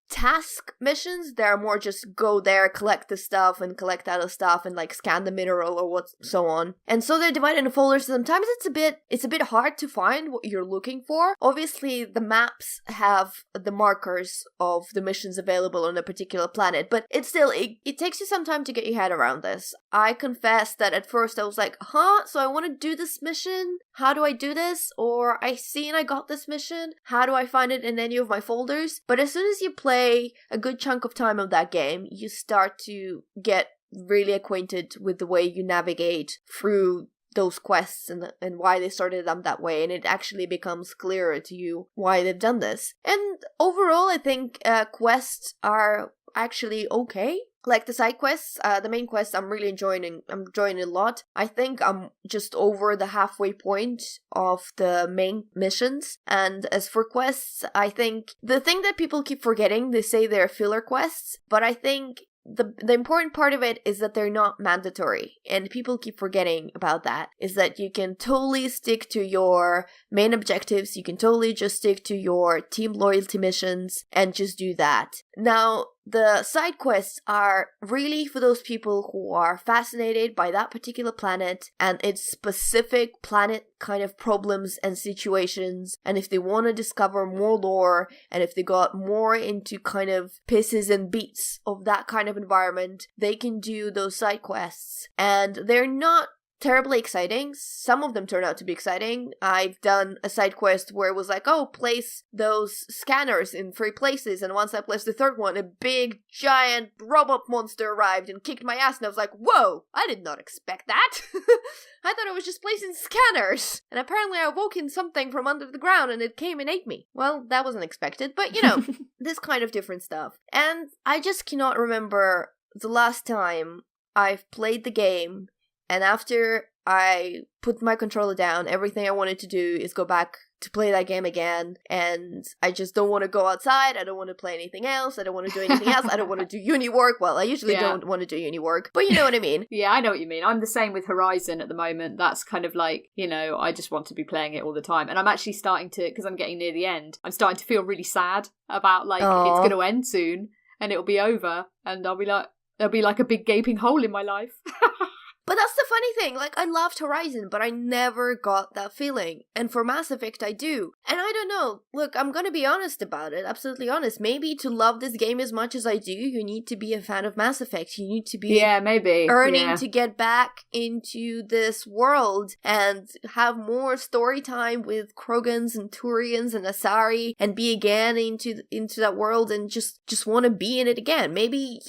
task missions that are more just go there, collect the stuff, and collect other stuff, and, like, scan the mineral or what so on. And so they're divided into folders. Sometimes it's a bit hard to find what you're looking for. Obviously, the maps have the markers of the missions available on a particular planet, but it takes you some time to get your head around this. I confess that at first I was like, so I want to do this mission? How do I do this? Or I got this mission. How do I find it in any of my folders? But as soon as you play a good chunk of time of that game, you start to get really acquainted with the way you navigate through those quests and why they started them that way, and it actually becomes clearer to you why they've done this. And overall, I think quests are actually okay. Like the side quests, the main quests, I'm enjoying it a lot. I think I'm just over the halfway point of the main missions. And as for quests, I think the thing that people keep forgetting, they say they're filler quests, but I think the important part of it is that they're not mandatory, and people keep forgetting about that, is that you can totally stick to your main objectives, you can totally just stick to your team loyalty missions and just do that. Now, the side quests are really for those people who are fascinated by that particular planet and its specific planet kind of problems and situations, and if they want to discover more lore, and if they got more into kind of pieces and beats of that kind of environment, they can do those side quests. And they're not terribly exciting. Some of them turn out to be exciting. I've done a side quest where it was like, oh, place those scanners in 3 places, and once I placed the third one, a big, giant robot monster arrived and kicked my ass, and I was like, whoa, I did not expect that. I thought I was just placing scanners, and apparently I awoke in something from under the ground and it came and ate me. Well, that wasn't expected, but this kind of different stuff. And I just cannot remember the last time I've played the game, and after I put my controller down, everything I wanted to do is go back to play that game again, and I just don't want to go outside, I don't want to play anything else, I don't want to do anything else, I don't want to do uni work. Well, I usually don't want to do uni work, but you know what I mean. Yeah, I know what you mean. I'm the same with Horizon at the moment. That's kind of like, I just want to be playing it all the time, and I'm actually starting to, because I'm getting near the end, I'm starting to feel really sad about, like, it's going to end soon, and it'll be over, and I'll be like, there'll be like a big gaping hole in my life. But that's the funny thing, like, I loved Horizon, but I never got that feeling. And for Mass Effect, I do. And I don't know, look, I'm gonna be honest about it, absolutely honest. Maybe to love this game as much as I do, you need to be a fan of Mass Effect. You need to be earning to get back into this world and have more story time with Krogans and Turians and Asari and be again into that world and just want to be in it again. Maybe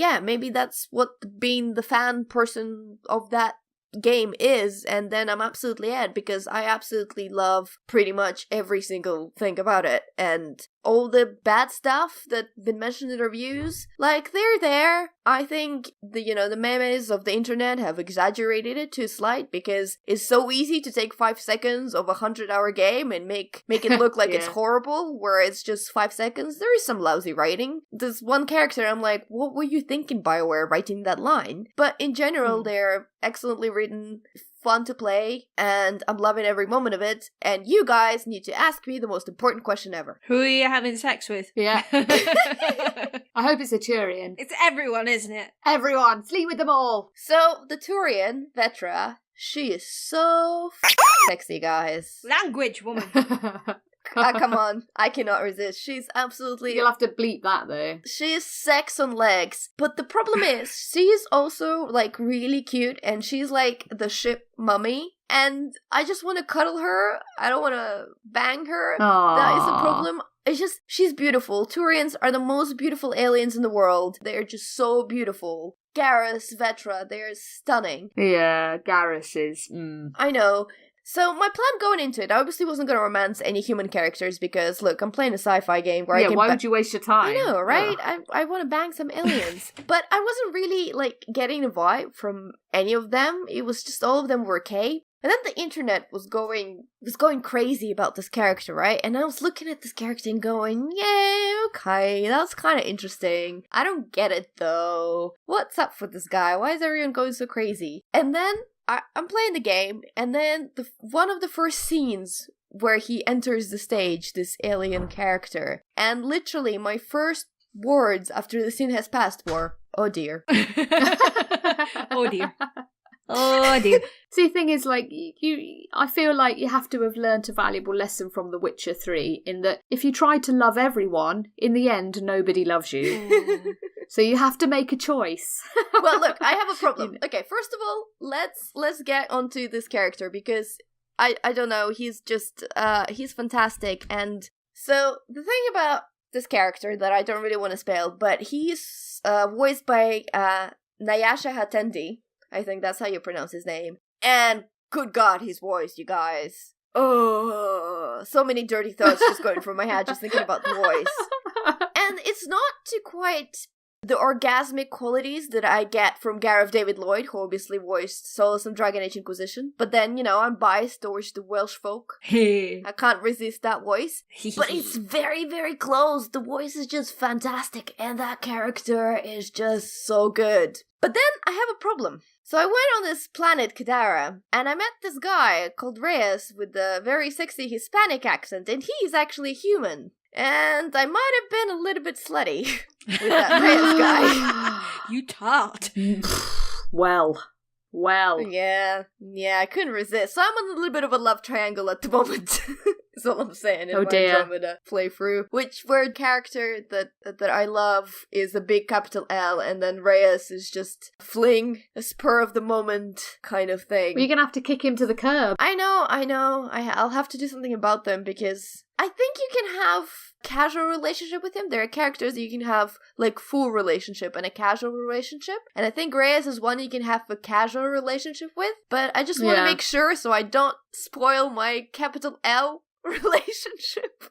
that's what being the fan person of that game is, and then I'm absolutely in, because I absolutely love pretty much every single thing about it, and all the bad stuff that's been mentioned in reviews, like, they're there. I think the memes of the internet have exaggerated it to a slight, because it's so easy to take 5 seconds of a 100-hour game and make it look like it's horrible, where it's just 5 seconds. There is some lousy writing. There's one character, I'm like, what were you thinking, BioWare, writing that line? But in general, they're excellently written, fun to play, and I'm loving every moment of it. And you guys need to ask me the most important question ever. Who are you having sex with? Yeah. I hope it's a Turian. It's everyone, isn't it? Everyone! Sleep with them all! So, the Turian, Vetra, she is so sexy, guys. Language, woman. Come on, I cannot resist. She's absolutely... You'll have to bleep that, though. She's sex on legs. But the problem is, she's also, like, really cute, and she's, like, the ship mummy. And I just want to cuddle her. I don't want to bang her. Aww. That is the problem. It's just, she's beautiful. Turians are the most beautiful aliens in the world. They're just so beautiful. Garrus, Vetra, they're stunning. Yeah, Garrus is... I know. So my plan going into it, I obviously wasn't going to romance any human characters because, look, I'm playing a sci-fi game where I can... why would you waste your time? I know, right? I want to bang some aliens. But I wasn't really, like, getting a vibe from any of them. It was just all of them were okay. And then the internet was going crazy about this character, right? And I was looking at this character and going, yeah, okay, that's kind of interesting. I don't get it, though. What's up with this guy? Why is everyone going so crazy? And then... I'm playing the game, and then one of the first scenes where he enters the stage, this alien character, and literally my first words after the scene has passed were, oh dear. Oh dear. Oh dear. See, the thing is, like, I feel like you have to have learnt a valuable lesson from The Witcher 3, in that if you try to love everyone, in the end, nobody loves you. So you have to make a choice. Well, look, I have a problem. Okay, first of all, let's get onto this character, because I don't know, he's just, he's fantastic. And so the thing about this character that I don't really want to spell, but he's voiced by Nyasha Hatendi. I think that's how you pronounce his name. And good God, his voice, you guys. Oh, so many dirty thoughts just going through my head just thinking about the voice. And it's not to quite the orgasmic qualities that I get from Gareth David Lloyd, who obviously voiced Solus and Dragon Age Inquisition. But then, I'm biased towards the Welsh folk. I can't resist that voice. But it's very, very close. The voice is just fantastic, and that character is just so good. But then I have a problem. So I went on this planet, Kadara, and I met this guy called Reyes with a very sexy Hispanic accent, and he's actually human. And I might have been a little bit slutty with that Reyes guy. You tart. Well. Yeah, I couldn't resist. So I'm on a little bit of a love triangle at the moment. That's all I'm saying in Oh, my dear. Andromeda playthrough. Which word character that I love is a big capital L, and then Reyes is just fling, a spur of the moment kind of thing. Well, you're going to have to kick him to the curb. I know. I'll have to do something about them because I think you can have casual relationship with him. There are characters that you can have like full relationship and a casual relationship. And I think Reyes is one you can have a casual relationship with. But I just want to make sure so I don't spoil my capital L relationship.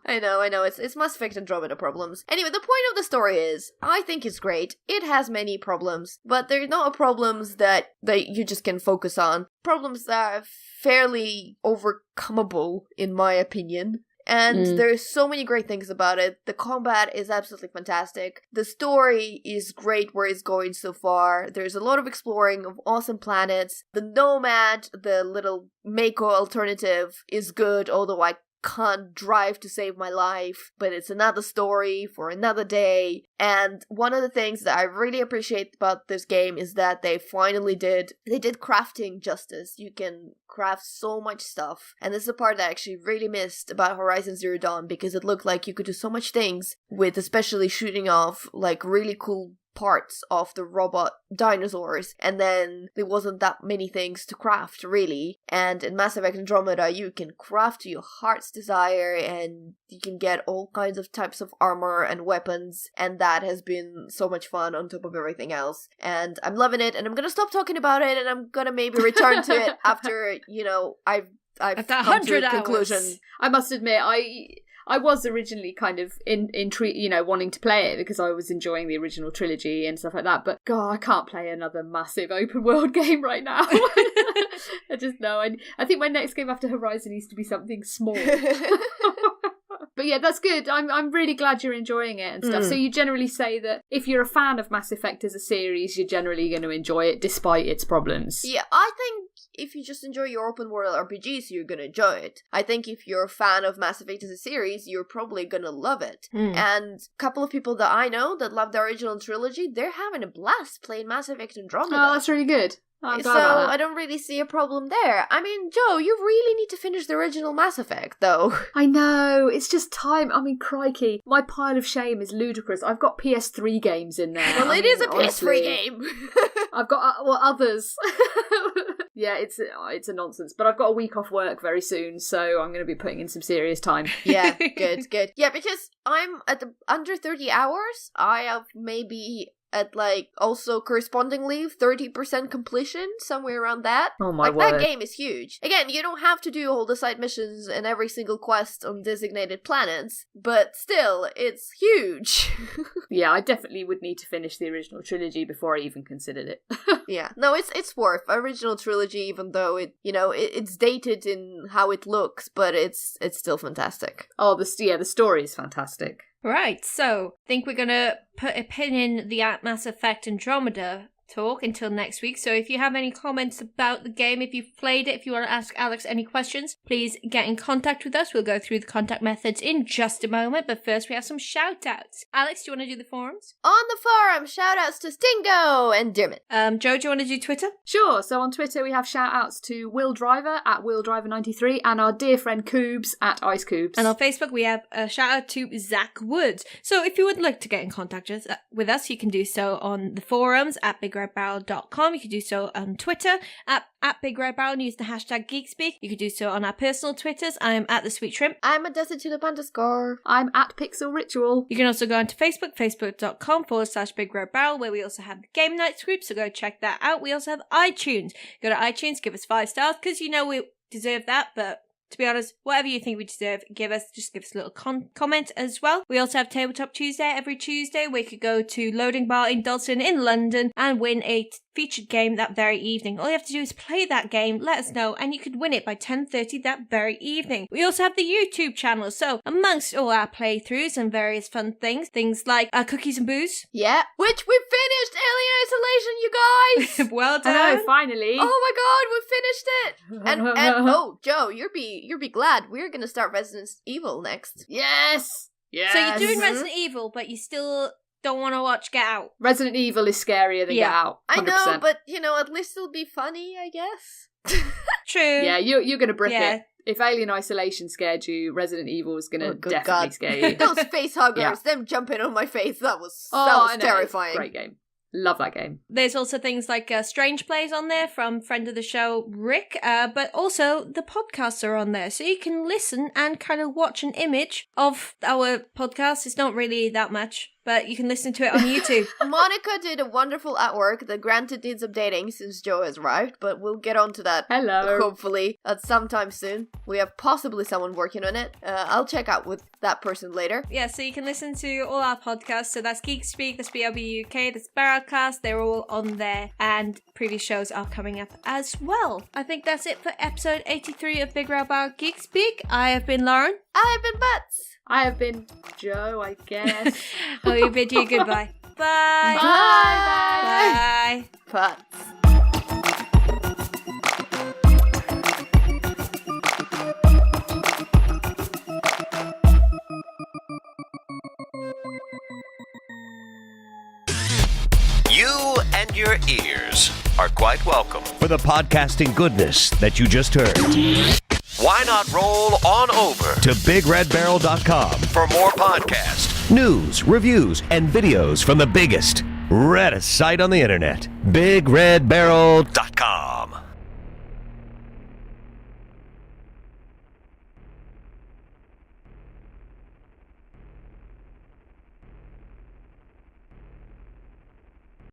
I know, it's Mass Effect Andromeda problems. Anyway, the point of the story is, I think it's great. It has many problems, but they're not problems that you just can focus on. Problems that are fairly overcomable, in my opinion. And there's so many great things about it. The combat is absolutely fantastic. The story is great where it's going so far. There's a lot of exploring of awesome planets. The Nomad, the little Mako alternative, is good, although I can't drive to save my life, but it's another story for another day. And one of the things that I really appreciate about this game is that they did crafting justice. You can craft so much stuff, and this is a part that I actually really missed about Horizon Zero Dawn, because it looked like you could do so much things with especially shooting off like really cool parts of the robot dinosaurs, and then there wasn't that many things to craft really. And in Mass Effect Andromeda you can craft to your heart's desire, and you can get all kinds of types of armor and weapons, and that has been so much fun on top of everything else. And I'm loving it, and I'm gonna stop talking about it, and I'm gonna maybe return to it after, I've come to a conclusion. I must admit, I was originally kind of intrigued, wanting to play it because I was enjoying the original trilogy and stuff like that. But God, I can't play another massive open world game right now. I just know. I think my next game after Horizon needs to be something small. But yeah, that's good. I'm really glad you're enjoying it and stuff. So you generally say that if you're a fan of Mass Effect as a series, you're generally going to enjoy it despite its problems. Yeah, I think if you just enjoy your open world RPGs, you're gonna enjoy it. I think if you're a fan of Mass Effect as a series, you're probably gonna love it. And a couple of people that I know that love the original trilogy, they're having a blast playing Mass Effect Andromeda. Oh, that's really good. So I don't really see a problem there. I mean, Joe, you really need to finish the original Mass Effect, though. I know, it's just time. I mean, crikey, my pile of shame is ludicrous. I've got PS3 games in there. Well, it is a PS3 game. I've got others. Yeah, it's a nonsense. But I've got a week off work very soon, so I'm going to be putting in some serious time. Yeah, good. Yeah, because I'm at under 30 hours. I have maybe at also correspondingly 30% completion, somewhere around that. Oh my word. That game is huge. Again, you don't have to do all the side missions and every single quest on designated planets, but still, it's huge. Yeah, I definitely would need to finish the original trilogy before I even considered it. Yeah, no, it's worth original trilogy, even though it's dated in how it looks, but it's still fantastic. Oh, the story is fantastic. Right, so I think we're going to put a pin in the Mass Effect Andromeda talk until next week. So if you have any comments about the game, if you've played it, if you want to ask Alex any questions, please get in contact with us. We'll go through the contact methods in just a moment, but first we have some shout outs. Alex, do you want to do the forums? On the forum, shout outs to Stingo and Dermot. Joe, do you want to do Twitter? Sure. So on Twitter we have shout outs to Will Driver at WillDriver93 and our dear friend Coobs at IceCoobs. And on Facebook we have a shout out to Zach Woods. So if you would like to get in contact with us, you can do so on the forums at BigRedBarel.com. You can do so on Twitter at BigRedBarel and use the hashtag Geek Speak. You can do so on our personal Twitters. I'm at The Sweet Shrimp. I'm at DesertTulip_. I'm at Pixel Ritual. You can also go onto Facebook, facebook.com/BigRedBarel, where we also have the Game Nights group, so go check that out. We also have iTunes. Go to iTunes, give us 5 stars, because we deserve that, but to be honest, whatever you think we deserve, just give us a little comment as well. We also have Tabletop Tuesday every Tuesday, where you could go to Loading Bar in Dalston in London and win a featured game that very evening. All you have to do is play that game, let us know, and you could win it by 10:30 that very evening. We also have the YouTube channel, so amongst all our playthroughs and various fun things like Cookies and Booze. Yeah, which we finished Alien Isolation, you guys! Well done. I know, finally. Oh my god, we finished it! And oh, Joe, you'll be glad. We're gonna start Resident Evil next. Yes! So you're doing Resident Evil, but you still don't want to watch Get Out. Resident Evil is scarier than Get Out. 100%. I know, but at least it'll be funny, I guess. True. Yeah, you're going to brick it. If Alien Isolation scared you, Resident Evil is going to definitely scare you. Those face huggers, them jumping on my face, that was terrifying. Great game. Love that game. There's also things like Strange Plays on there from friend of the show, Rick, but also the podcasts are on there. So you can listen and kind of watch an image of our podcast. It's not really that much, but you can listen to it on YouTube. Monica did a wonderful artwork that granted needs updating since Joe has arrived, but we'll get on to that. Hello. Hopefully at some time soon. We have possibly someone working on it. I'll check out with that person later. Yeah, so you can listen to all our podcasts. So that's Geek Speak, that's BRB UK, that's Barrelcast. They're all on there, and previous shows are coming up as well. I think that's it for episode 83 of BigRedBarel Geek Speak. I have been Lauren. I have been Butts. I have been Joe, I guess. We bid you goodbye. Bye. Bye. Bye. Butts. You and your ears are quite welcome for the podcasting goodness that you just heard. Why not roll on over to BigRedBarel.com for more podcasts, news, reviews, and videos from the biggest, reddest site on the internet, BigRedBarel.com.